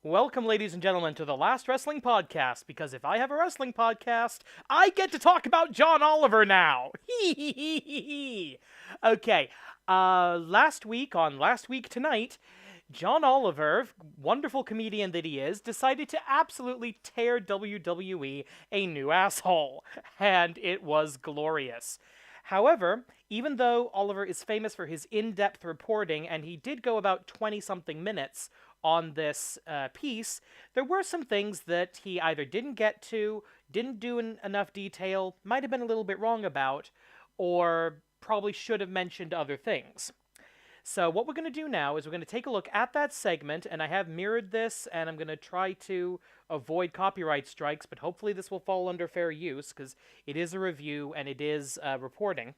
Welcome, ladies and gentlemen, to the last wrestling podcast, because if I have a wrestling podcast, I get to talk about John Oliver now! Okay, last week, on Last Week Tonight, John Oliver, wonderful comedian that he is, decided to absolutely tear WWE a new asshole, and it was glorious. However, even though Oliver is famous for his in-depth reporting, and he did go about 20-something minutes on this piece, there were some things that he either didn't get to, didn't do in enough detail, might have been a little bit wrong about, or probably should have mentioned other things. So what we're going to do now is we're going to take a look at that segment, and I have mirrored this, and I'm going to try to avoid copyright strikes, but hopefully this will fall under fair use, because it is a review and it is reporting.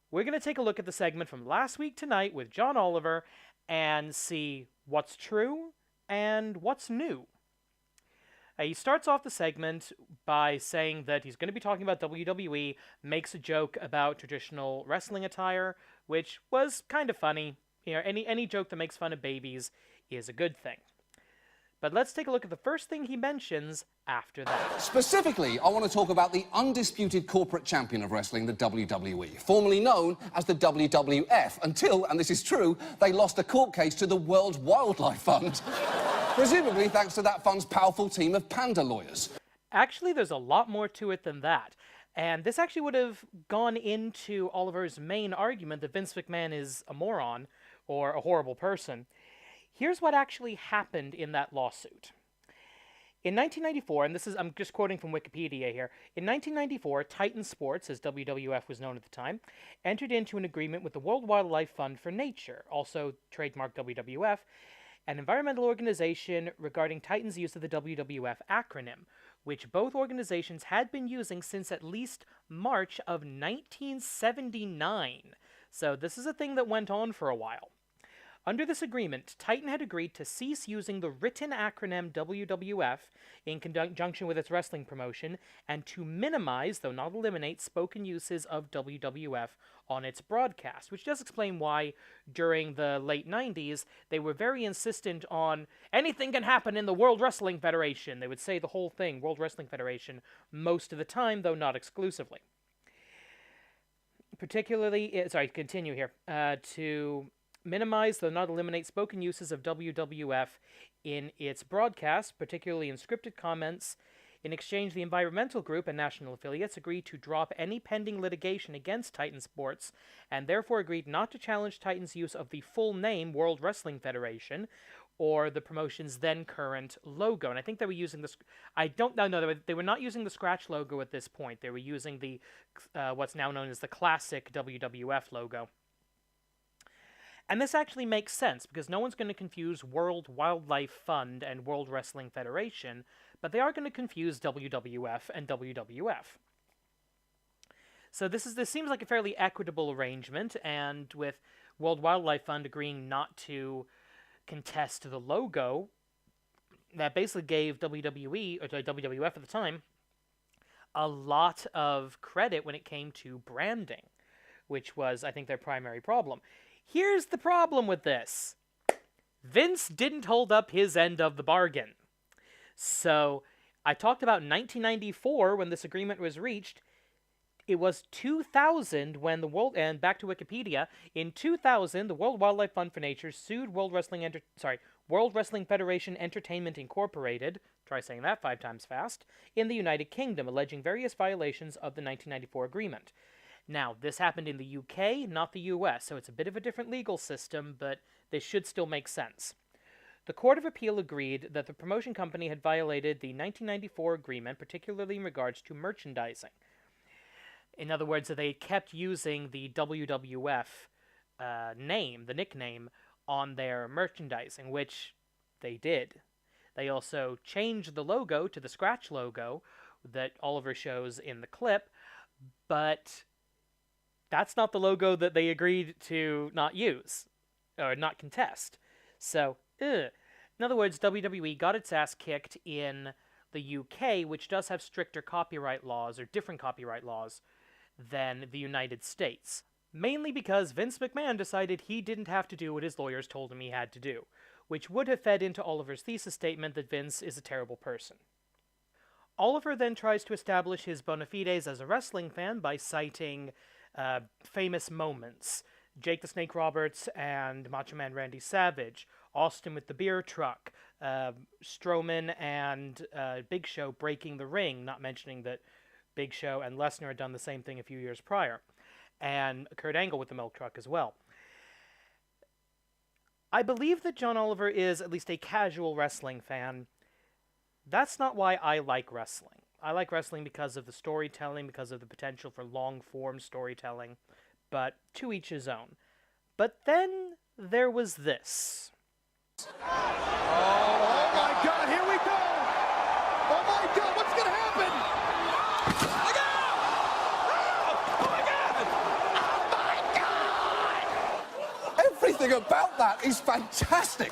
We're going to take a look at the segment from Last Week Tonight with John Oliver and see what's true and what's new. He starts off the segment by saying that he's going to be talking about WWE, makes a joke about traditional wrestling attire, which was kind of funny. You know, any joke that makes fun of babies is a good thing. But let's take a look at the first thing he mentions after that. Specifically, I want to talk about the undisputed corporate champion of wrestling, the WWE, formerly known as the WWF, until, and this is true, they lost a court case to the World Wildlife Fund. Presumably thanks to that fund's powerful team of panda lawyers. Actually, there's a lot more to it than that. And this actually would have gone into Oliver's main argument that Vince McMahon is a moron or a horrible person. Here's what actually happened in that lawsuit. In 1994, and I'm just quoting from Wikipedia here, in 1994, Titan Sports, as WWF was known at the time, entered into an agreement with the World Wildlife Fund for Nature, also trademarked WWF, an environmental organization regarding Titan's use of the WWF acronym, which both organizations had been using since at least March of 1979. So this is a thing that went on for a while. Under this agreement, Titan had agreed to cease using the written acronym WWF in conjunction with its wrestling promotion, and to minimize, though not eliminate, spoken uses of WWF on its broadcast, which does explain why, during the late 90s, they were very insistent on anything can happen in the World Wrestling Federation. They would say the whole thing, World Wrestling Federation, most of the time, though not exclusively. Continue here. To minimize, though not eliminate, spoken uses of WWF in its broadcast, particularly in scripted comments. In exchange, the environmental group and national affiliates agreed to drop any pending litigation against Titan Sports, and therefore agreed not to challenge Titan's use of the full name World Wrestling Federation, or the promotion's then current logo. And I think they were using this. I don't know. They were not using the scratch logo at this point. They were using the what's now known as the classic WWF logo. And this actually makes sense, because no one's going to confuse World Wildlife Fund and World Wrestling Federation, but they are going to confuse WWF and WWF. So this seems like a fairly equitable arrangement, and with World Wildlife Fund agreeing not to contest the logo, that basically gave WWE, or WWF at the time, a lot of credit when it came to branding, which was, I think, their primary problem. Here's the problem with this. Vince didn't hold up his end of the bargain. So, I talked about 1994 when this agreement was reached. It was 2000 when and back to Wikipedia, in 2000, the World Wildlife Fund for Nature sued World Wrestling Federation Entertainment Incorporated, try saying that 5 times fast, in the United Kingdom, alleging various violations of the 1994 agreement. Now, this happened in the UK, not the US, so it's a bit of a different legal system, but this should still make sense. The Court of Appeal agreed that the promotion company had violated the 1994 agreement, particularly in regards to merchandising. In other words, that they kept using the WWF name, the nickname, on their merchandising, which they did. They also changed the logo to the scratch logo that Oliver shows in the clip, but that's not the logo that they agreed to not use, or not contest. So, in other words, WWE got its ass kicked in the UK, which does have stricter copyright laws, or different copyright laws, than the United States. Mainly because Vince McMahon decided he didn't have to do what his lawyers told him he had to do, which would have fed into Oliver's thesis statement that Vince is a terrible person. Oliver then tries to establish his bona fides as a wrestling fan by citing famous moments. Jake the Snake Roberts and Macho Man Randy Savage, Austin with the beer truck, Strowman and Big Show breaking the ring, not mentioning that Big Show and Lesnar had done the same thing a few years prior, and Kurt Angle with the milk truck as well. I believe that John Oliver is at least a casual wrestling fan. That's not why I like wrestling. I like wrestling because of the storytelling, because of the potential for long-form storytelling, but to each his own. But then there was this. Oh my God, here we go! Oh my God, what's gonna happen? Oh my God! Oh my God! Oh my God! Everything about that is fantastic.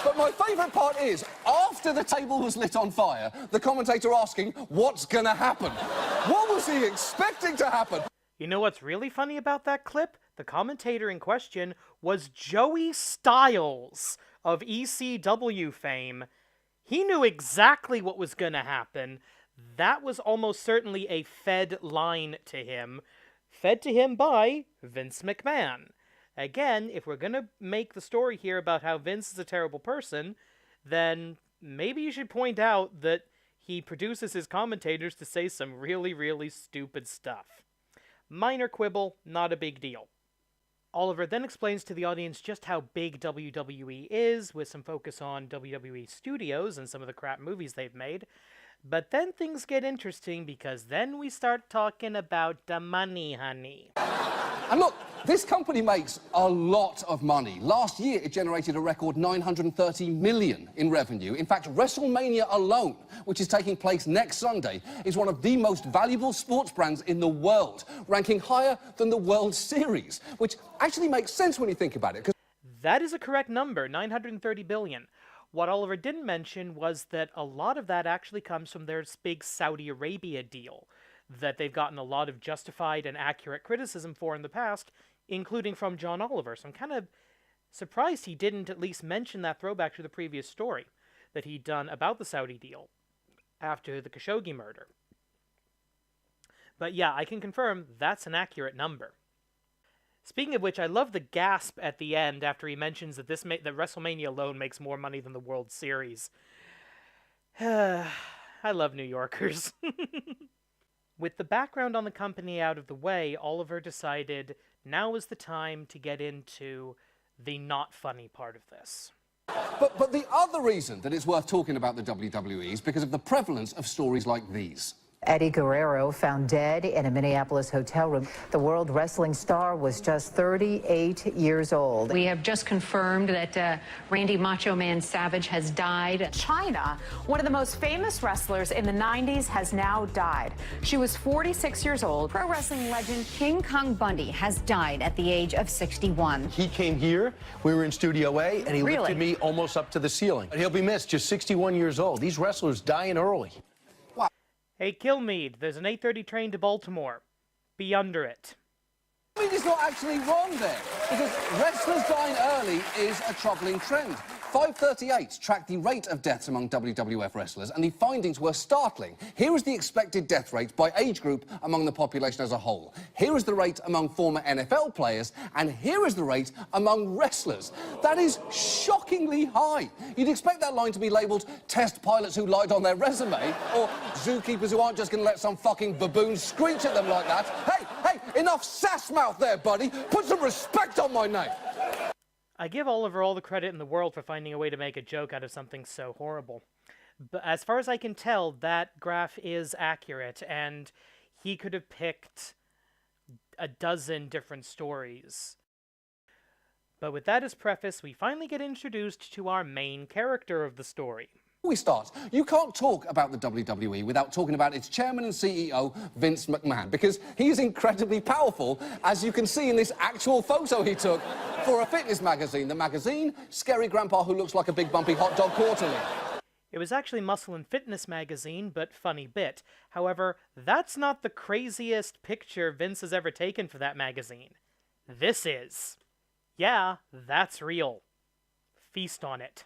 But my favourite part is, after the table was lit on fire, the commentator asking, what's gonna happen? What was he expecting to happen? You know what's really funny about that clip? The commentator in question was Joey Styles of ECW fame. He knew exactly what was gonna happen. That was almost certainly a fed line to him. Fed to him by Vince McMahon. Again, if we're going to make the story here about how Vince is a terrible person, then maybe you should point out that he produces his commentators to say some really, really stupid stuff. Minor quibble, not a big deal. Oliver then explains to the audience just how big WWE is, with some focus on WWE Studios and some of the crap movies they've made. But then things get interesting, because then we start talking about the money, honey. And look, this company makes a lot of money. Last year, it generated a record $930 million in revenue. In fact, WrestleMania alone, which is taking place next Sunday, is one of the most valuable sports brands in the world, ranking higher than the World Series, which actually makes sense when you think about it. That is a correct number, $930 billion. What Oliver didn't mention was that a lot of that actually comes from their big Saudi Arabia deal that they've gotten a lot of justified and accurate criticism for in the past, including from John Oliver. So I'm kind of surprised he didn't at least mention that throwback to the previous story that he'd done about the Saudi deal after the Khashoggi murder. But yeah, I can confirm that's an accurate number. Speaking of which, I love the gasp at the end after he mentions that that WrestleMania alone makes more money than the World Series. I love New Yorkers. With the background on the company out of the way, Oliver decided now is the time to get into the not funny part of this. But the other reason that it's worth talking about the WWE is because of the prevalence of stories like these. Eddie Guerrero found dead in a Minneapolis hotel room. The World Wrestling star was just 38 years old. We have just confirmed that Randy Macho Man Savage has died. China, one of the most famous wrestlers in the 90s, has now died. She was 46 years old. Pro wrestling legend King Kong Bundy has died at the age of 61. He came here, we were in Studio A, and he lifted me almost up to the ceiling. And he'll be missed, just 61 years old. These wrestlers dying early. Hey, Kilmeade, there's an 8:30 train to Baltimore. Be under it. I mean, it's not actually wrong there, because wrestlers dying early is a troubling trend. 538 tracked the rate of deaths among WWF wrestlers, and the findings were startling. Here is the expected death rate by age group among the population as a whole. Here is the rate among former NFL players, and here is the rate among wrestlers. That is shockingly high. You'd expect that line to be labelled test pilots who lied on their resume, or zookeepers who aren't just going to let some fucking baboon screech at them like that. Hey, enough sass mouth there, buddy. Put some respect on my name. I give Oliver all the credit in the world for finding a way to make a joke out of something so horrible. But as far as I can tell, that graph is accurate, and he could have picked a dozen different stories. But with that as preface, we finally get introduced to our main character of the story. We start. You can't talk about the WWE without talking about its chairman and CEO, Vince McMahon, because he is incredibly powerful, as you can see in this actual photo he took for a fitness magazine. The magazine, Scary Grandpa Who Looks Like a Big Bumpy Hot Dog Quarterly. It was actually Muscle and Fitness magazine, but funny bit. However, that's not the craziest picture Vince has ever taken for that magazine. This is. Yeah, that's real. feast on it.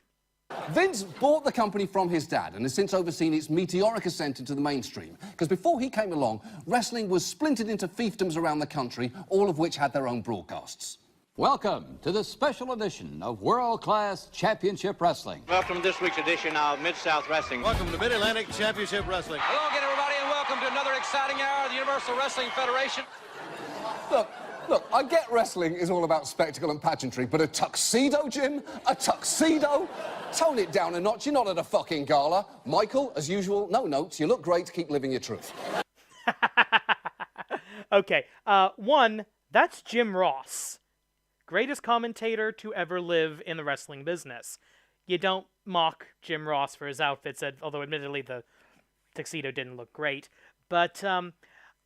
Vince bought the company from his dad and has since overseen its meteoric ascent into the mainstream. Because before he came along, wrestling was splintered into fiefdoms around the country, all of which had their own broadcasts. Welcome to the special edition of World Class Championship Wrestling. Welcome to this week's edition of Mid-South Wrestling. Welcome to Mid-Atlantic Championship Wrestling. Hello again, everybody, and welcome to another exciting hour of the Universal Wrestling Federation. Look, I get wrestling is all about spectacle and pageantry, but a tuxedo, Jim? A tuxedo? Tone it down a notch. You're not at a fucking gala. Michael, as usual, no notes. You look great. Keep living your truth. Okay, one, that's Jim Ross. Greatest commentator to ever live in the wrestling business. You don't mock Jim Ross for his outfits, although admittedly the tuxedo didn't look great. But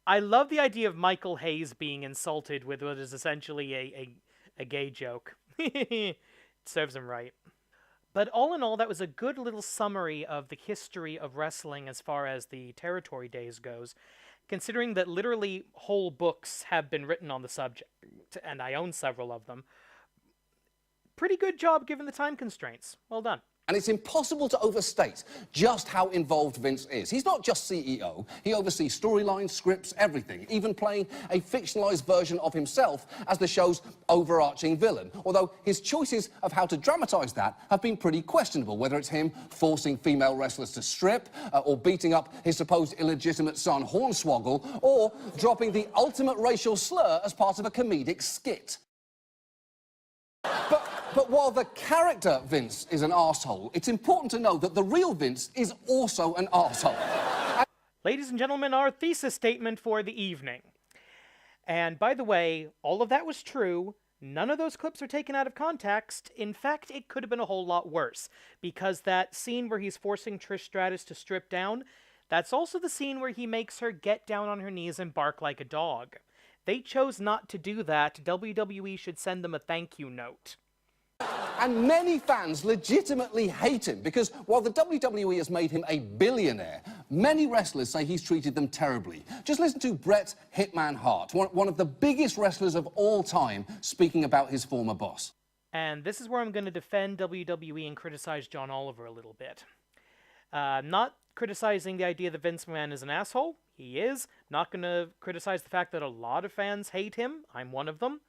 I love the idea of Michael Hayes being insulted with what is essentially a gay joke. It serves him right. But all in all, that was a good little summary of the history of wrestling as far as the territory days goes, considering that literally whole books have been written on the subject, and I own several of them. Pretty good job given the time constraints. Well done. And it's impossible to overstate just how involved Vince is. He's not just CEO. He oversees storylines, scripts, everything, even playing a fictionalized version of himself as the show's overarching villain. Although his choices of how to dramatize that have been pretty questionable, whether it's him forcing female wrestlers to strip, or beating up his supposed illegitimate son, Hornswoggle, or dropping the ultimate racial slur as part of a comedic skit. But while the character Vince is an arsehole, it's important to know that the real Vince is also an arsehole. Ladies and gentlemen, our thesis statement for the evening. And by the way, all of that was true. None of those clips are taken out of context. In fact, it could have been a whole lot worse, because that scene where he's forcing Trish Stratus to strip down, that's also the scene where he makes her get down on her knees and bark like a dog. They chose not to do that. WWE should send them a thank you note. And many fans legitimately hate him because while the WWE has made him a billionaire, many wrestlers say he's treated them terribly. Just listen to Bret Hitman Hart, one of the biggest wrestlers of all time, speaking about his former boss. And this is where I'm going to defend WWE and criticize John Oliver a little bit. Not criticizing the idea that Vince McMahon is an asshole. He is. Not going to criticize the fact that a lot of fans hate him. I'm one of them.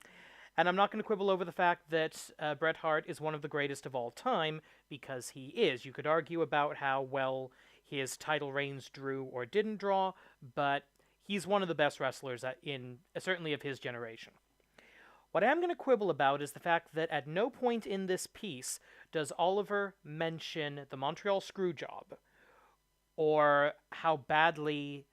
And I'm not going to quibble over the fact that Bret Hart is one of the greatest of all time, because he is. You could argue about how well his title reigns drew or didn't draw, but he's one of the best wrestlers certainly of his generation. What I am going to quibble about is the fact that at no point in this piece does Oliver mention the Montreal Screwjob, or how badly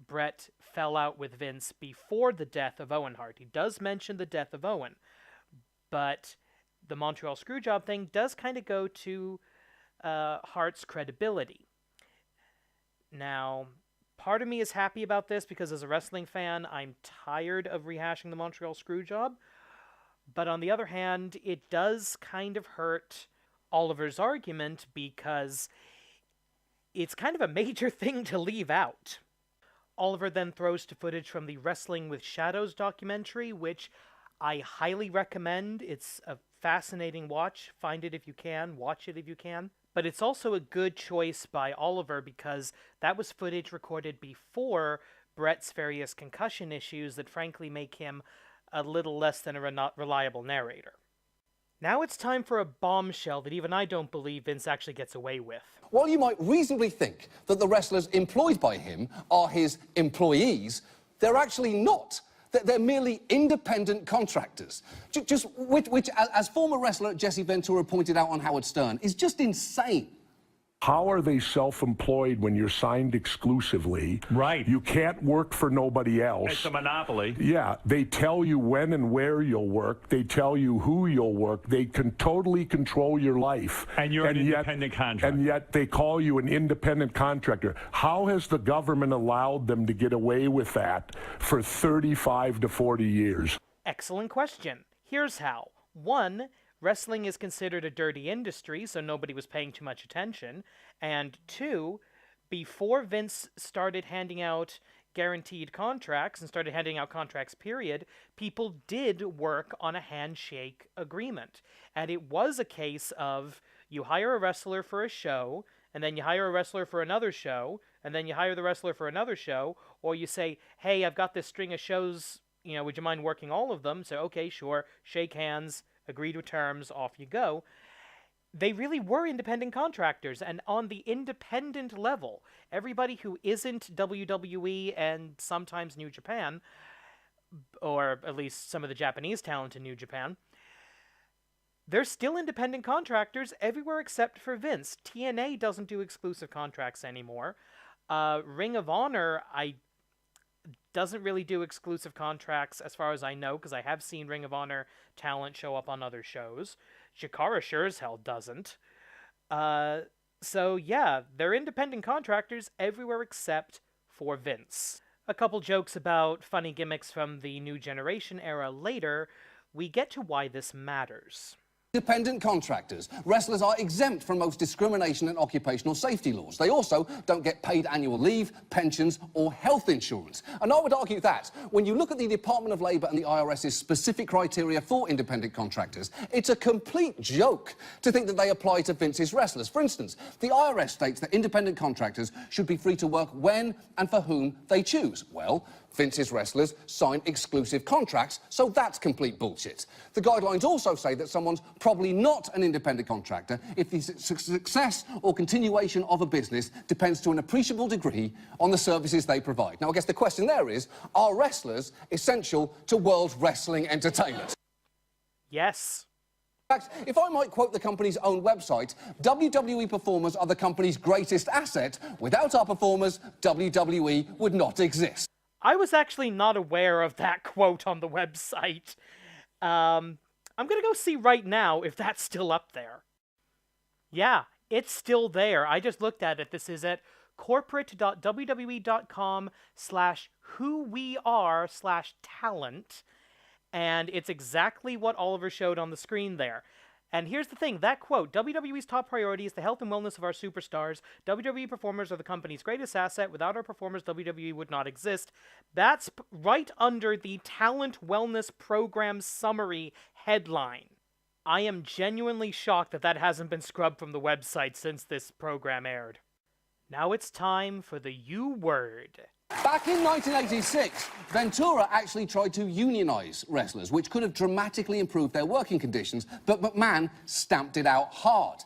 Bret fell out with Vince before the death of Owen Hart. He does mention the death of Owen, but the Montreal Screwjob thing does kind of go to Hart's credibility. Now, part of me is happy about this because as a wrestling fan, I'm tired of rehashing the Montreal Screwjob, but on the other hand, it does kind of hurt Oliver's argument because it's kind of a major thing to leave out. Oliver then throws to footage from the Wrestling with Shadows documentary, which I highly recommend. It's a fascinating watch. Find it if you can. Watch it if you can. But it's also a good choice by Oliver because that was footage recorded before Bret's various concussion issues that frankly make him a little less than a reliable narrator. Now it's time for a bombshell that even I don't believe Vince actually gets away with. While you might reasonably think that the wrestlers employed by him are his employees, they're actually not. They're merely independent contractors. Which, as former wrestler Jesse Ventura pointed out on Howard Stern, is just insane. How are they self-employed when you're signed exclusively? Right. You can't work for nobody else. It's a monopoly. Yeah. They tell you when and where you'll work. They tell you who you'll work. They can totally control your life. And you're an independent contractor. And yet they call you an independent contractor. How has the government allowed them to get away with that for 35 to 40 years? Excellent question. Here's how. 1, wrestling is considered a dirty industry, so nobody was paying too much attention. And 2, before Vince started handing out guaranteed contracts and started handing out contracts, period, people did work on a handshake agreement. And it was a case of you hire a wrestler for a show, and then you hire a wrestler for another show, and then you hire the wrestler for another show, or you say, hey, I've got this string of shows, would you mind working all of them? So, okay, sure, shake hands, agree to terms, off you go. They really were independent contractors, and on the independent level, everybody who isn't WWE and sometimes New Japan, or at least some of the Japanese talent in New Japan, they're still independent contractors everywhere except for Vince. TNA doesn't do exclusive contracts anymore. Ring of Honor, doesn't really do exclusive contracts as far as I know, because I have seen Ring of Honor talent show up on other shows. Shikara sure as hell doesn't. So yeah, they're independent contractors everywhere except for Vince. A couple jokes about funny gimmicks from the New Generation era later, we get to why this matters. Independent contractors. Wrestlers are exempt from most discrimination and occupational safety laws. They also don't get paid annual leave, pensions, or health insurance. And I would argue that, when you look at the Department of Labour and the IRS's specific criteria for independent contractors, it's a complete joke to think that they apply to Vince's wrestlers. For instance, the IRS states that independent contractors should be free to work when and for whom they choose. Well, Vince's wrestlers sign exclusive contracts, so that's complete bullshit. The guidelines also say that someone's probably not an independent contractor if the success or continuation of a business depends to an appreciable degree on the services they provide. Now, I guess the question there is, are wrestlers essential to World Wrestling Entertainment? Yes. In fact, if I might quote the company's own website, WWE performers are the company's greatest asset. Without our performers, WWE would not exist. I was actually not aware of that quote on the website. I'm gonna go see right now if that's still up there. Yeah, it's still there. I just looked at it. This is at corporate.wwe.com/whoweare/talent, and it's exactly what Oliver showed on the screen there. And here's the thing, that quote, WWE's top priority is the health and wellness of our superstars. WWE performers are the company's greatest asset. Without our performers, WWE would not exist. That's right under the Talent Wellness Program Summary headline. I am genuinely shocked that that hasn't been scrubbed from the website since this program aired. Now it's time for the U-word. Back in 1986, Ventura actually tried to unionize wrestlers, which could have dramatically improved their working conditions, but McMahon stamped it out hard.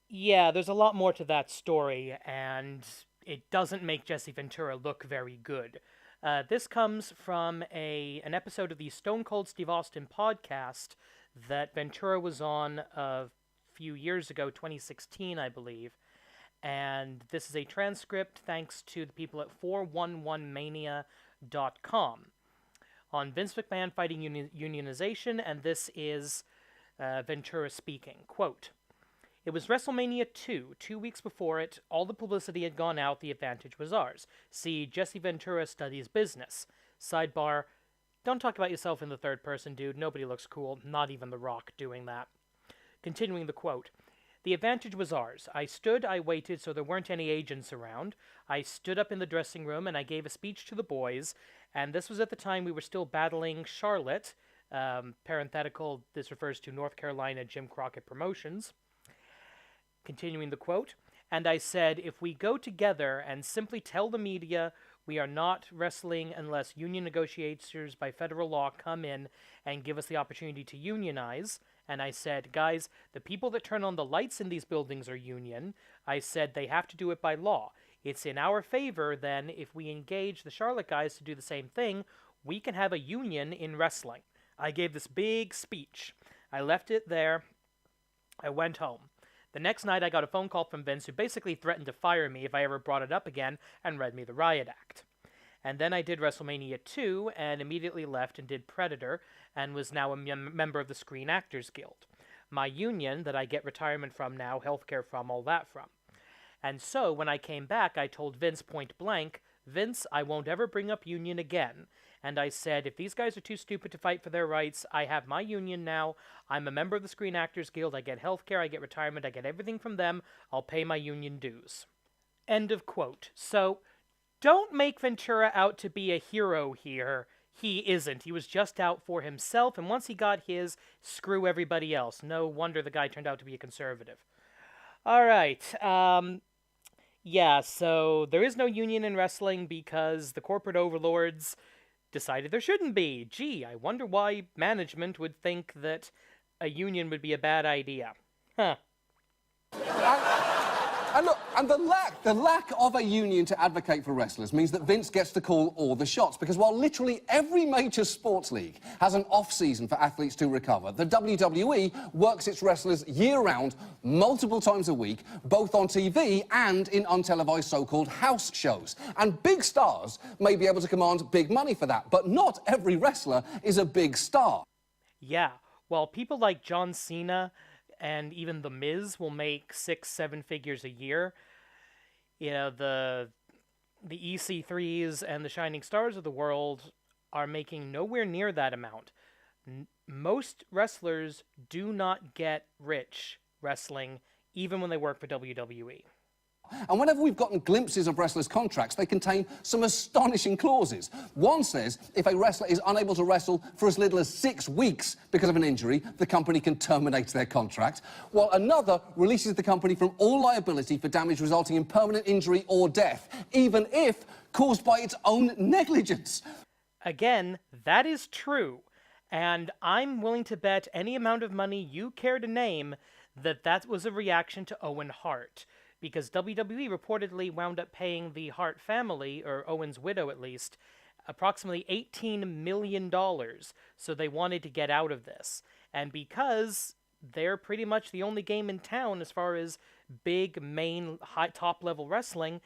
Yeah, there's a lot more to that story, and it doesn't make Jesse Ventura look very good. This comes from an episode of the Stone Cold Steve Austin podcast that Ventura was on a few years ago, 2016, I believe. And this is a transcript thanks to the people at 411mania.com on Vince McMahon fighting unionization, and this is Ventura speaking. Quote, "It was WrestleMania 2. 2 weeks before it, all the publicity had gone out, the advantage was ours. See, Jesse Ventura studies business. Sidebar, don't talk about yourself in the third person, dude. Nobody looks cool, not even The Rock doing that." Continuing the quote, "The advantage was ours. I stood, I waited, so there weren't any agents around. I stood up in the dressing room and I gave a speech to the boys, and this was at the time we were still battling Charlotte, parenthetical, this refers to North Carolina Jim Crockett Promotions." Continuing the quote, "And I said, if we go together and simply tell the media we are not wrestling unless union negotiators by federal law come in and give us the opportunity to unionize, and I said, guys, the people that turn on the lights in these buildings are union. I said they have to do it by law. It's in our favor, then, if we engage the Charlotte guys to do the same thing, we can have a union in wrestling." I gave this big speech. I left it there. I went home. The next night, I got a phone call from Vince, who basically threatened to fire me if I ever brought it up again, and read me the riot act. And then I did WrestleMania 2, and immediately left and did Predator, and was now a member of the Screen Actors Guild. My union, that I get retirement from now, healthcare from, all that from. And so, when I came back, I told Vince point blank, "Vince, I won't ever bring up union again." And I said, if these guys are too stupid to fight for their rights, I have my union now. I'm a member of the Screen Actors Guild. I get healthcare, I get retirement, I get everything from them. I'll pay my union dues. End of quote. So, don't make Ventura out to be a hero here. He isn't. He was just out for himself, and once he got his, screw everybody else. No wonder the guy turned out to be a conservative. All right. Yeah, so there is no union in wrestling because the corporate overlords decided there shouldn't be. Gee, I wonder why management would think that a union would be a bad idea. Huh. And look, and the lack of a union to advocate for wrestlers means that Vince gets to call all the shots, because while literally every major sports league has an off-season for athletes to recover, the WWE works its wrestlers year-round, multiple times a week, both on TV and in untelevised so-called house shows. And big stars may be able to command big money for that, but not every wrestler is a big star. Yeah, while people like John Cena and even The Miz will make 6-7 figures a year, you know, the EC3s and the Shining Stars of the world are making nowhere near that amount. Most wrestlers do not get rich wrestling, even when they work for WWE. And whenever we've gotten glimpses of wrestlers' contracts, they contain some astonishing clauses. One says if a wrestler is unable to wrestle for as little as 6 weeks because of an injury, the company can terminate their contract, while another releases the company from all liability for damage resulting in permanent injury or death, even if caused by its own negligence. Again, that is true, and I'm willing to bet any amount of money you care to name that that was a reaction to Owen Hart, because WWE reportedly wound up paying the Hart family, or Owen's widow at least, approximately $18 million, so they wanted to get out of this. And because they're pretty much the only game in town as far as big, main, high, top-level wrestling,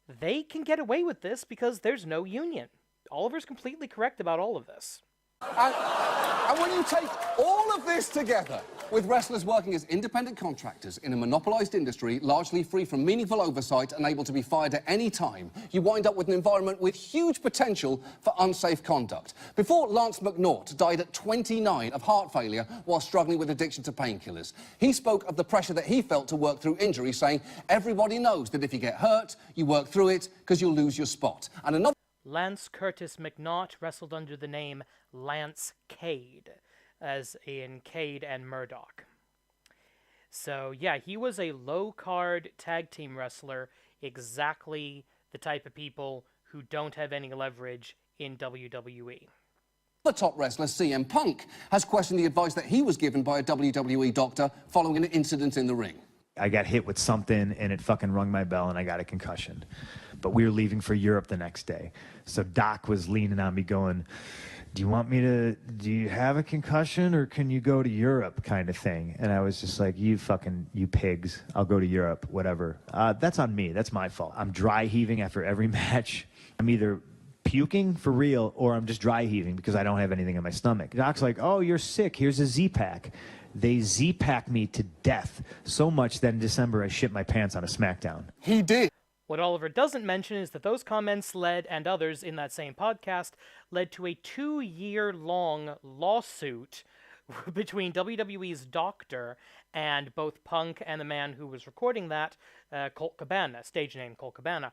they can get away with this because there's no union. Oliver's completely correct about all of this. And when you take all of this together, with wrestlers working as independent contractors in a monopolised industry, largely free from meaningful oversight and able to be fired at any time, you wind up with an environment with huge potential for unsafe conduct. Before Lance McNaught died at 29 of heart failure while struggling with addiction to painkillers, he spoke of the pressure that he felt to work through injury, saying, "Everybody knows that if you get hurt, you work through it because you'll lose your spot." And another... Lance Curtis McNaught wrestled under the name Lance Cade, as in Cade and Murdoch. So yeah, he was a low-card tag team wrestler, exactly the type of people who don't have any leverage in WWE. The top wrestler, CM Punk, has questioned the advice that he was given by a WWE doctor following an incident in the ring. I got hit with something and it fucking rung my bell and I got a concussion. But we were leaving for Europe the next day. So Doc was leaning on me going, do you have a concussion or can you go to Europe, kind of thing? And I was just like, you pigs, I'll go to Europe, whatever. That's on me, that's my fault. I'm dry heaving after every match. I'm either puking for real or I'm just dry heaving because I don't have anything in my stomach. Doc's like, oh, you're sick, here's a Z-Pack. They Z-Packed me to death, so much that in December I shit my pants on a SmackDown. He did. What Oliver doesn't mention is that those comments led, and others in that same podcast, led to a 2-year-long lawsuit between WWE's doctor and both Punk and the man who was recording that, Colt Cabana, stage name Colt Cabana,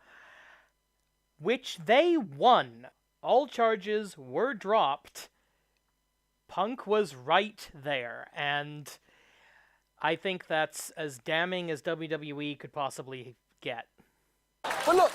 which they won. All charges were dropped. Punk was right there, and I think that's as damning as WWE could possibly get. But look,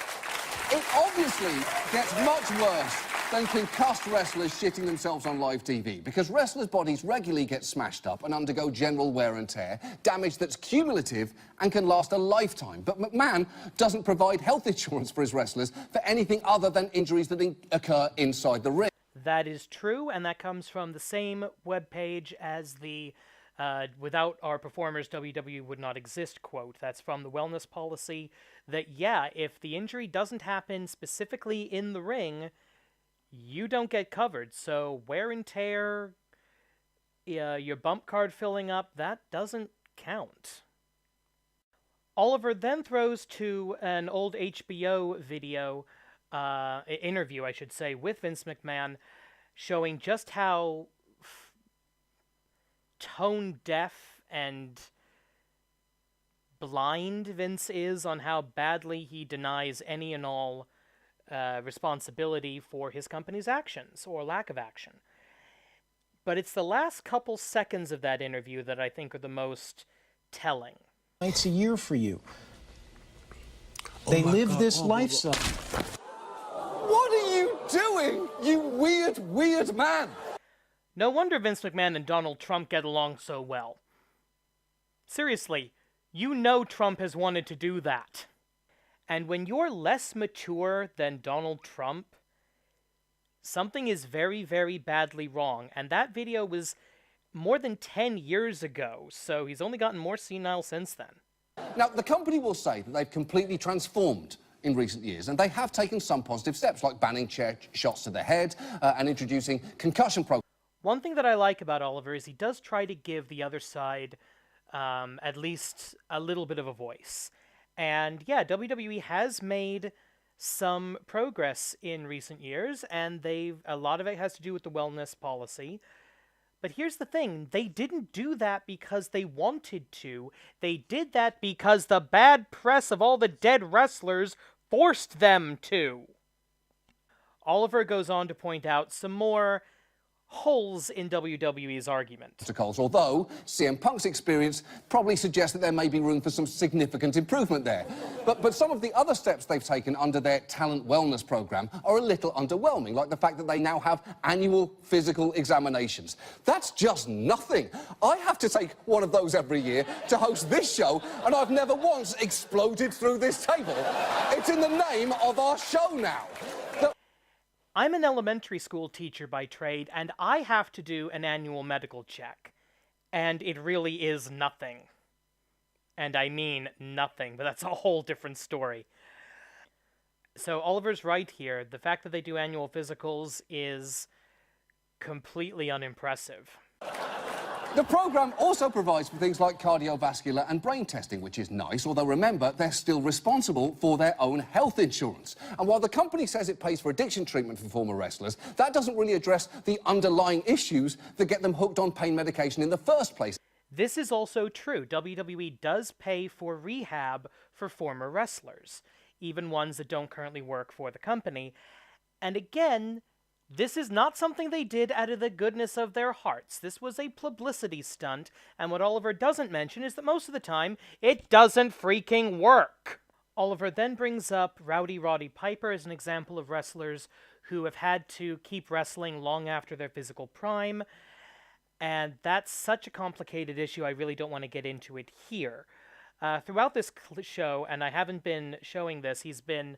it obviously gets much worse than concussed wrestlers shitting themselves on live TV, because wrestlers' bodies regularly get smashed up and undergo general wear and tear, damage that's cumulative and can last a lifetime. But McMahon doesn't provide health insurance for his wrestlers for anything other than injuries that occur inside the ring. That is true, and that comes from the same webpage as the without our performers, WWE would not exist quote. That's from the wellness policy that, yeah, if the injury doesn't happen specifically in the ring, you don't get covered. So wear and tear, your bump card filling up, that doesn't count. Oliver then throws to an old HBO video, interview, I should say, with Vince McMahon, showing just how tone deaf and blind Vince is on how badly he denies any and all responsibility for his company's actions or lack of action. But it's the last couple seconds of that interview that I think are the most telling. Nights a year for you. They live this lifestyle. What are you doing, you weird, weird man? No wonder Vince McMahon and Donald Trump get along so well. Seriously, you know Trump has wanted to do that. And when you're less mature than Donald Trump, something is very, very badly wrong. And that video was more than 10 years ago, so he's only gotten more senile since then. Now, the company will say that they've completely transformed in recent years, and they have taken some positive steps, like banning chair shots to the head and introducing concussion programs. One thing that I like about Oliver is he does try to give the other side at least a little bit of a voice. And yeah, WWE has made some progress in recent years, and a lot of it has to do with the wellness policy. But here's the thing, they didn't do that because they wanted to. They did that because the bad press of all the dead wrestlers forced them to. Oliver goes on to point out some more holes in WWE's argument. Although CM Punk's experience probably suggests that there may be room for some significant improvement there. But some of the other steps they've taken under their talent wellness program are a little underwhelming, like the fact that they now have annual physical examinations. That's just nothing. I have to take one of those every year to host this show, and I've never once exploded through this table. It's in the name of our show now. I'm an elementary school teacher by trade, and I have to do an annual medical check. And it really is nothing. And I mean nothing, but that's a whole different story. So Oliver's right here. The fact that they do annual physicals is completely unimpressive. The program also provides for things like cardiovascular and brain testing, which is nice, although remember, they're still responsible for their own health insurance. And while the company says it pays for addiction treatment for former wrestlers, that doesn't really address the underlying issues that get them hooked on pain medication in the first place. This is also true. WWE does pay for rehab for former wrestlers, even ones that don't currently work for the company. And again, this is not something they did out of the goodness of their hearts. This was a publicity stunt, and what Oliver doesn't mention is that most of the time, it doesn't freaking work. Oliver then brings up Rowdy Roddy Piper as an example of wrestlers who have had to keep wrestling long after their physical prime, and that's such a complicated issue, I really don't want to get into it here. Throughout this show, and I haven't been showing this, he's been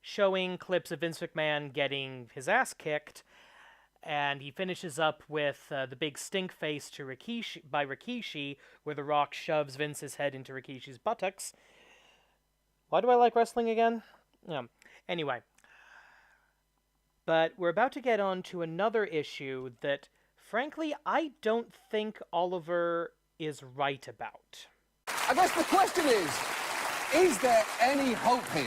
showing clips of Vince McMahon getting his ass kicked, and he finishes up with the big stink face to Rikishi, where The Rock shoves Vince's head into Rikishi's buttocks. Why do I like wrestling again? Anyway. But we're about to get on to another issue that, frankly, I don't think Oliver is right about. I guess the question is there any hope here?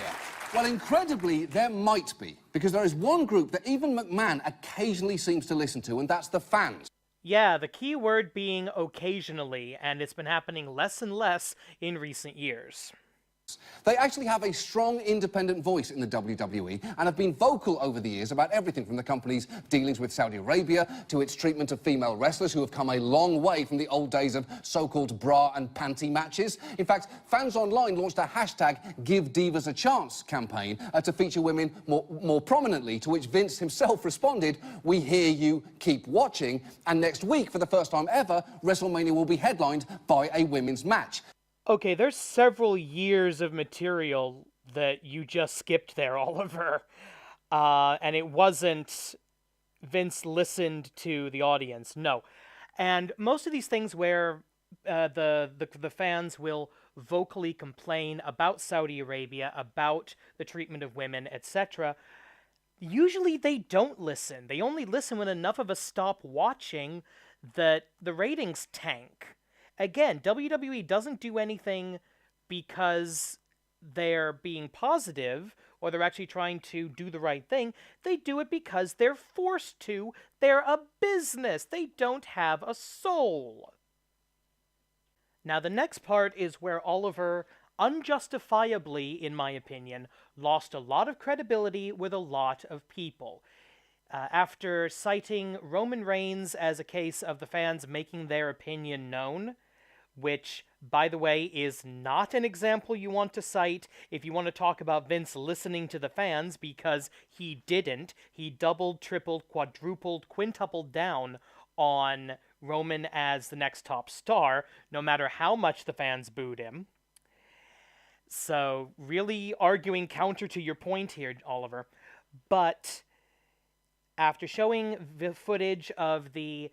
Well, incredibly, there might be, because there is one group that even McMahon occasionally seems to listen to, and that's the fans. Yeah, the key word being occasionally, and it's been happening less and less in recent years. They actually have a strong independent voice in the WWE and have been vocal over the years about everything from the company's dealings with Saudi Arabia to its treatment of female wrestlers who have come a long way from the old days of so-called bra and panty matches. In fact, fans online launched a hashtag Give Divas a Chance campaign to feature women more prominently, to which Vince himself responded, "We hear you, keep watching." And next week, for the first time ever, WrestleMania will be headlined by a women's match. Okay, there's several years of material that you just skipped there, Oliver. And it wasn't Vince listened to the audience, no. And most of these things where the fans will vocally complain about Saudi Arabia, about the treatment of women, etc., usually they don't listen. They only listen when enough of us stop watching that the ratings tank. Again, WWE doesn't do anything because they're being positive or they're actually trying to do the right thing. They do it because they're forced to. They're a business. They don't have a soul. Now, the next part is where Oliver, unjustifiably, in my opinion, lost a lot of credibility with a lot of people. After citing Roman Reigns as a case of the fans making their opinion known, which, by the way, is not an example you want to cite if you want to talk about Vince listening to the fans, because he didn't. He doubled, tripled, quadrupled, quintupled down on Roman as the next top star, no matter how much the fans booed him. So, really arguing counter to your point here, Oliver. But after showing the footage of the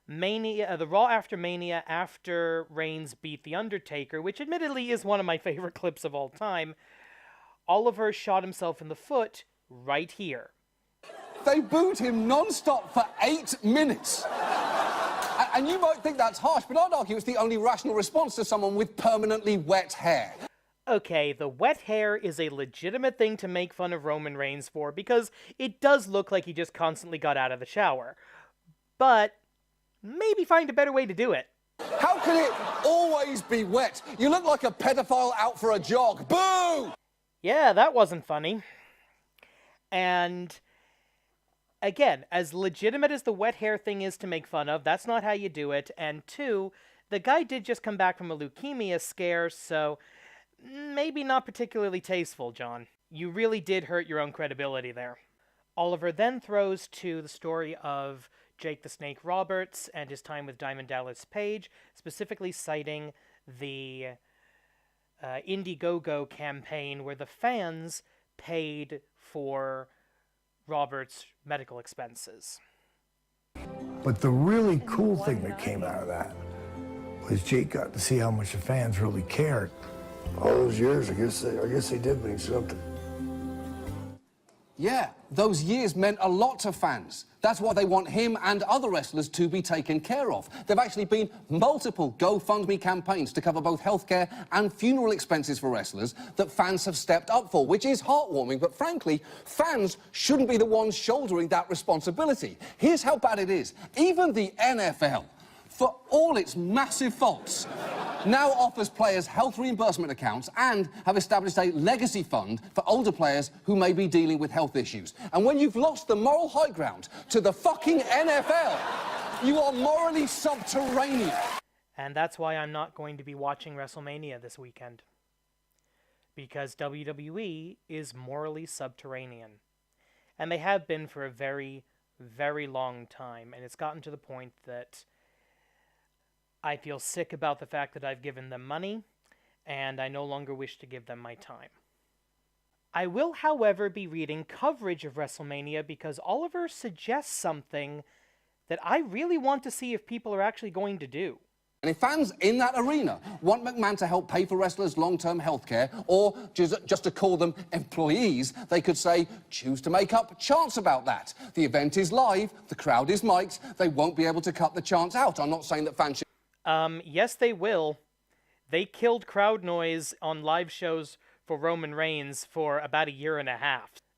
Mania, the Raw after Mania, after Reigns beat The Undertaker, which admittedly is one of my favorite clips of all time, Oliver shot himself in the foot right here. They booed him non-stop for 8 minutes. And you might think that's harsh, but I'd argue it's the only rational response to someone with permanently wet hair. Okay, the wet hair is a legitimate thing to make fun of Roman Reigns for, because it does look like he just constantly got out of the shower. But maybe find a better way to do it. How can it always be wet? You look like a pedophile out for a jog. Boo! Yeah, that wasn't funny. And again, as legitimate as the wet hair thing is to make fun of, that's not how you do it. And two, the guy did just come back from a leukemia scare, so maybe not particularly tasteful, John. You really did hurt your own credibility there. Oliver then throws to the story of Jake the Snake Roberts and his time with Diamond Dallas Page, specifically citing the Indiegogo campaign where the fans paid for Roberts' medical expenses. But the really cool thing that came out of that was Jake got to see how much the fans really cared. All those years, I guess they did mean something. Yeah, those years meant a lot to fans. That's why they want him and other wrestlers to be taken care of. There've actually been multiple GoFundMe campaigns to cover both healthcare and funeral expenses for wrestlers that fans have stepped up for, which is heartwarming, but frankly, fans shouldn't be the ones shouldering that responsibility. Here's how bad it is. Even the NFL, for all its massive faults, now offers players health reimbursement accounts and have established a legacy fund for older players who may be dealing with health issues. And when you've lost the moral high ground to the fucking NFL, you are morally subterranean. And that's why I'm not going to be watching WrestleMania this weekend. Because WWE is morally subterranean. And they have been for a very, very long time. And it's gotten to the point that I feel sick about the fact that I've given them money, and I no longer wish to give them my time. I will, however, be reading coverage of WrestleMania because Oliver suggests something that I really want to see if people are actually going to do. And if fans in that arena want McMahon to help pay for wrestlers' long-term health care, or just to call them employees, they could say, choose to make up chants about that. The event is live, the crowd is mic'd, they won't be able to cut the chants out. I'm not saying that fans should... Yes, they will. They killed crowd noise on live shows for Roman Reigns for about 1.5 years.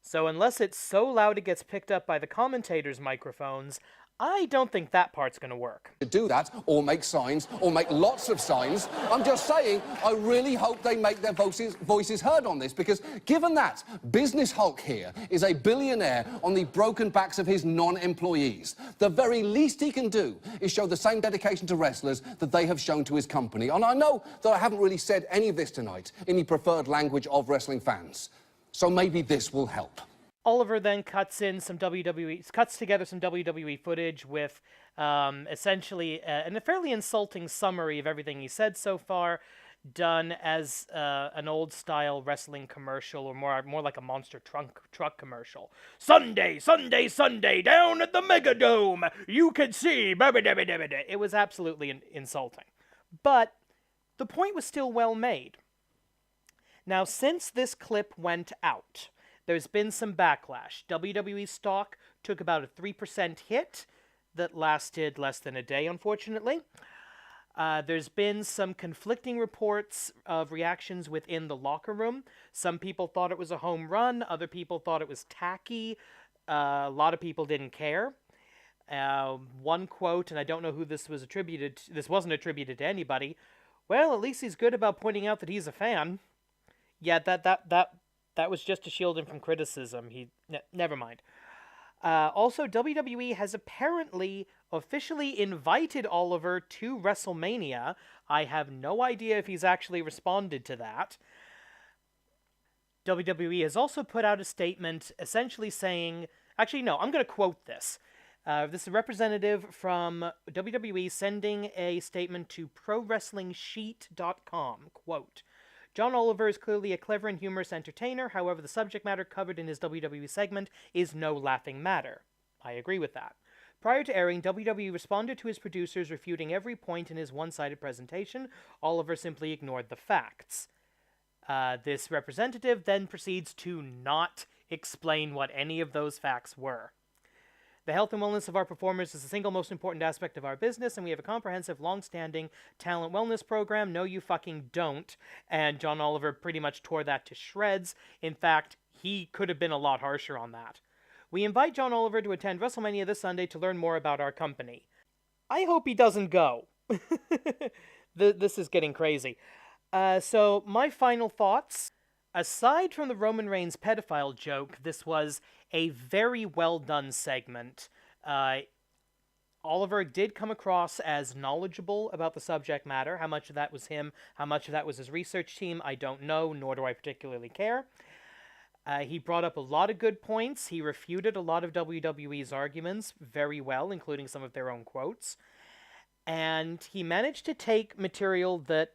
So unless it's so loud it gets picked up by the commentators' microphones, I don't think that part's going to work. To do that, or make signs, or make lots of signs. I'm just saying, I really hope they make their voices heard on this, because given that Business Hulk here is a billionaire on the broken backs of his non-employees, the very least he can do is show the same dedication to wrestlers that they have shown to his company. And I know that I haven't really said any of this tonight in the preferred language of wrestling fans, so maybe this will help. Oliver then cuts together some WWE footage with essentially a fairly insulting summary of everything he said so far, done as an old-style wrestling commercial, or more like a monster truck commercial. Sunday, Sunday, Sunday, down at the Megadome, you can see... It was absolutely insulting. But the point was still well made. Now, since this clip went out, there's been some backlash. WWE stock took about a 3% hit that lasted less than a day, unfortunately. There's been some conflicting reports of reactions within the locker room. Some people thought it was a home run. Other people thought it was tacky. A lot of people didn't care. One quote, and I don't know who this was attributed to, this wasn't attributed to anybody, well, at least he's good about pointing out that he's a fan. Yeah, that was just to shield him from criticism. Never mind. Also, WWE has apparently officially invited Oliver to WrestleMania. I have no idea if he's actually responded to that. WWE has also put out a statement essentially saying... Actually, no, I'm going to quote this. This is a representative from WWE sending a statement to ProWrestlingSheet.com. Quote, John Oliver is clearly a clever and humorous entertainer. However, the subject matter covered in his WWE segment is no laughing matter. I agree with that. Prior to airing, WWE responded to his producers, refuting every point in his one-sided presentation. Oliver simply ignored the facts. This representative then proceeds to not explain what any of those facts were. The health and wellness of our performers is the single most important aspect of our business, and we have a comprehensive, long-standing talent wellness program. No, you fucking don't. And John Oliver pretty much tore that to shreds. In fact, he could have been a lot harsher on that. We invite John Oliver to attend WrestleMania this Sunday to learn more about our company. I hope he doesn't go. This is getting crazy. So, my final thoughts. Aside from the Roman Reigns pedophile joke, this was a very well done segment. Oliver did come across as knowledgeable about the subject matter. How much of that was him, how much of that was his research team, I don't know, nor do I particularly care. He brought up a lot of good points. He refuted a lot of WWE's arguments very well, including some of their own quotes. And he managed to take material that...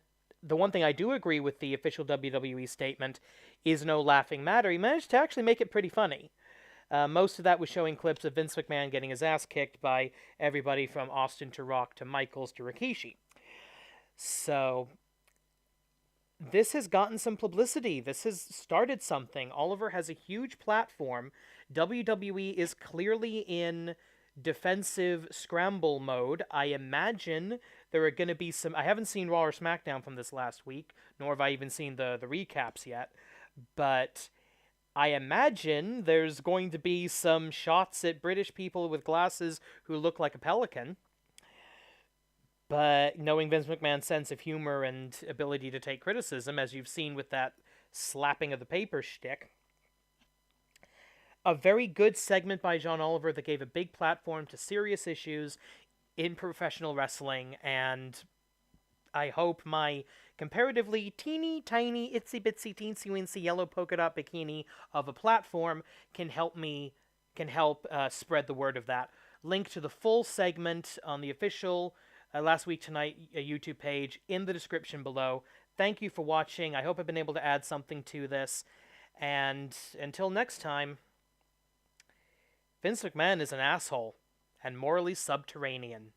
The one thing I do agree with the official WWE statement is no laughing matter. He managed to actually make it pretty funny. Most of that was showing clips of Vince McMahon getting his ass kicked by everybody from Austin to Rock to Michaels to Rikishi. So, this has gotten some publicity. This has started something. Oliver has a huge platform. WWE is clearly in defensive scramble mode. I imagine there are going to be some... I haven't seen Raw or SmackDown from this last week, nor have I even seen the recaps yet, but I imagine there's going to be some shots at British people with glasses who look like a pelican. But knowing Vince McMahon's sense of humor and ability to take criticism, as you've seen with that slapping of the paper shtick, a very good segment by John Oliver that gave a big platform to serious issues in professional wrestling, and I hope my comparatively teeny tiny itsy bitsy teensy weensy yellow polka dot bikini of a platform can help spread the word of that. Link to the full segment on the official Last Week Tonight YouTube page in the description below. Thank you for watching. I hope I've been able to add something to this, and until next time, Vince McMahon is an asshole and morally subterranean.